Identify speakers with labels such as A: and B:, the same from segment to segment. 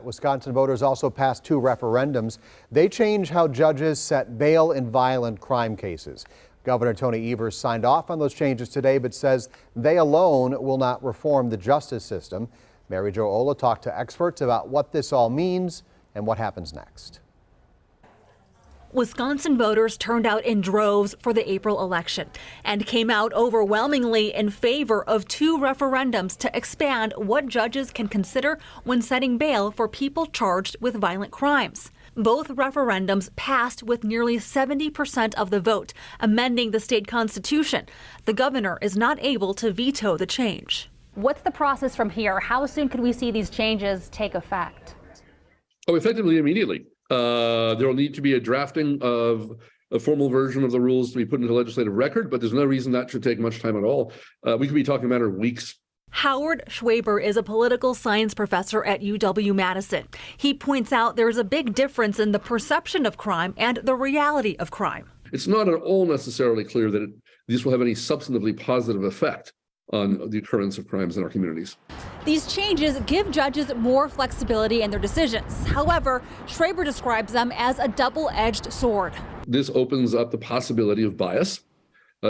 A: Wisconsin voters also passed 2 referendums. They change how judges set bail in violent crime cases. Governor Tony Evers signed off on those changes today, but says they alone will not reform the justice system. Mary Jo Ola talked to experts about what this all means and what happens next.
B: Wisconsin voters turned out in droves for the April election and came out overwhelmingly in favor of 2 referendums to expand what judges can consider when setting bail for people charged with violent crimes. Both referendums passed with nearly 70% of the vote, amending the state constitution. The governor is not able to veto the change.
C: What's the process from here? How soon could we see these changes take effect?
D: Oh, effectively immediately. There will need to be a drafting of a formal version of the rules to be put into legislative record, but there's no reason that should take much time at all. We could be talking a matter of weeks.
B: Howard Schwaber is a political science professor at UW-Madison. He points out there's a big difference in the perception of crime and the reality of crime.
D: It's not at all necessarily clear that this will have any substantively positive effect on the occurrence of crimes in our communities.
B: These changes give judges more flexibility in their decisions. However, Schwaber describes them as a double-edged sword.
D: This opens up the possibility of bias.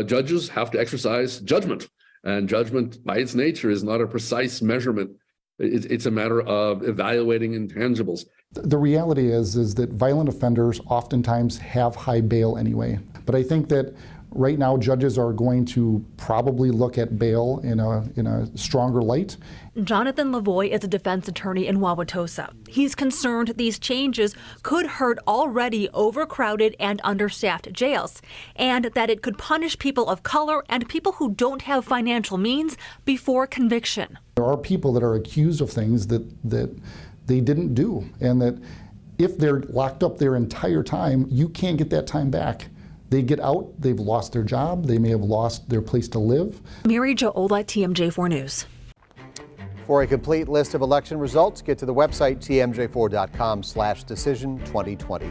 D: Judges have to exercise judgment, and judgment by its nature is not a precise measurement. It's a matter of evaluating intangibles.
E: The reality is that violent offenders oftentimes have high bail anyway. But I think that right now, judges are going to probably look at bail in a stronger light.
B: Jonathan Lavoie is a defense attorney in Wauwatosa. He's concerned these changes could hurt already overcrowded and understaffed jails, and that it could punish people of color and people who don't have financial means before conviction.
E: There are people that are accused of things that they didn't do, and that if they're locked up their entire time, you can't get that time back. They get out, they've lost their job, they may have lost their place to live.
B: Mary Jo Ola, TMJ4 News.
A: For a complete list of election results, get to the website tmj4.com/decision2023.